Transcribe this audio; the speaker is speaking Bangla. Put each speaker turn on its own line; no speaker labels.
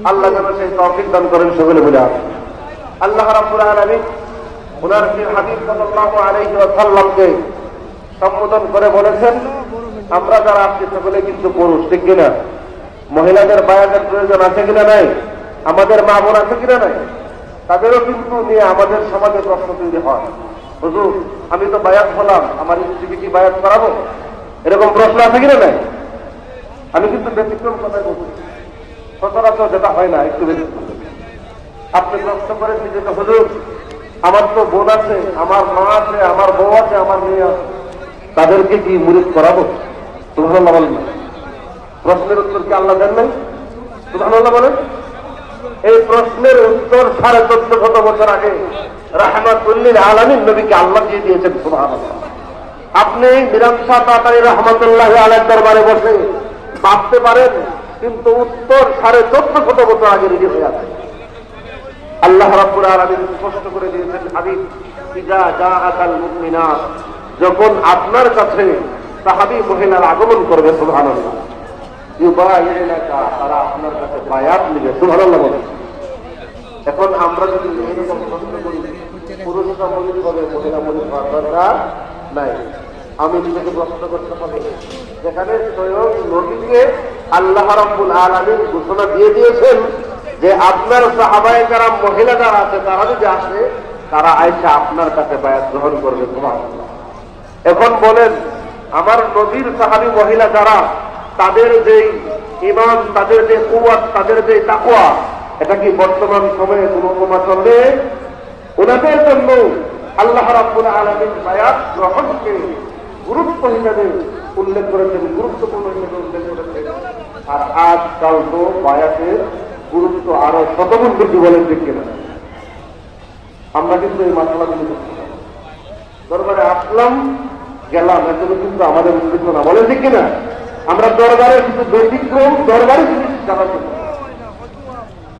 আল্লাহ যেন সেই তৌফিক দান করেন সকলে বলে আছেন। আল্লাহ রাব্বুল আলামিন ওনার যে হাবিব সাল্লাল্লাহু আলাইহি ওয়াসাল্লামকে সম্বোধন করে বলেছেন, আমরা যারা আছি সকলে কিন্তু পুরুষ, ঠিক কিনা? মহিলাদের বায়াতের প্রয়োজন আছে কিনা নাই? আমাদের মা বোন আছে কিনা নাই? তাদেরও কিন্তু নিয়ে আমাদের সমাজে প্রশ্ন তৈরি হয়, হুজুর আমি তো বায়াত হলাম, আমার স্ত্রীকে কি বায়াত করাবো? এরকম প্রশ্ন আছে কিনা নাই? আমি কিন্তু ব্যতিক্রম কথা বলছি, সচরাচর যেটা হয় না, একটু ব্যতিক্রম। আপনি প্রশ্ন করেন নিজেকে, হুজুর আমার তো বোন আছে, আমার মা আছে, আমার বউ আছে, আমার মেয়ে আছে, তাদেরকে কি মুরিদ করাবো? সুবহানাল্লাহ বলেন না? প্রশ্নের উত্তর কি আল্লাহ দেন নাই? সুবহানাল্লাহ বলেন। এই প্রশ্নের উত্তর 1450 বছর আগে রাহমাতুল্লিল আলামিন নবীকে আল্লাহ দিয়ে দিয়েছেন। সুবহানাল্লাহ। আপনি মিরান শাহ তাতারী রাহমাতুল্লাহি আলাইহির দরবারে বসে ভাবতে পারেন, কিন্তু উত্তর 1450 বছর আগে রেডি হয়ে আছে। আল্লাহ রাব্বুল আলামিন স্পষ্ট করে দিয়েছেন, হাবিব ইজা জাআকাল মুমিনাত, যখন আপনার কাছে সাহাবী মহিলার আগমন করবে, সুবহানাল্লাহ, ইউবাইউনাকা, তারা আপনার কাছে বায়াত নেবে। সুবহানাল্লাহ বলেন। এখন আমরা যদি এরকম প্রশ্ন করি, পুরুষরা মলিন হবে, মহিলা মলিন হওয়ার দরকার নাই। আমি নিজেকে প্রশ্ন করতে পারি, যেখানে স্বয়ং নবীকে আল্লাহ রাব্বুল আলামিন ঘোষণা দিয়ে দিয়েছেন যে আপনার সাহাবায়ে কেরাম মহিলা যারা আছে তারা যদি আসে, তারা আয়েশা আপনার কাছে বায়াত গ্রহণ করবে। সুবহানাল্লাহ। এখন বলেন, আমার নবীর সাহাবী মহিলা যারা, তাদের যে ঈমান, তাদের যে কুওয়াত, তাদের যে তাকওয়া, এটা কি বর্তমান সময়ে কোনো উপমা চলবে? ওনাদের জন্য আল্লাহ রাব্বুল আলামিন বায়াত গ্রহণকে গুরুত্ব হিসেবে উল্লেখ করেছেন, গুরুত্বপূর্ণ হিসেবে উল্লেখ করেছেন। আর আজকাল তো বায়াতের গুরুত্ব আরো শতগুণ বেশি, বলেন ঠিক কিনা? আমরা কিন্তু এই মাসালাগুলো দরবারে আসলাম গেলাম, এগুলো কিন্তু আমাদের উদ্দেশ্য না, বলেন ঠিক কিনা? আমরা দরবারে কিছু ব্যতিক্রম, দরবারে কিছু জানার জন্য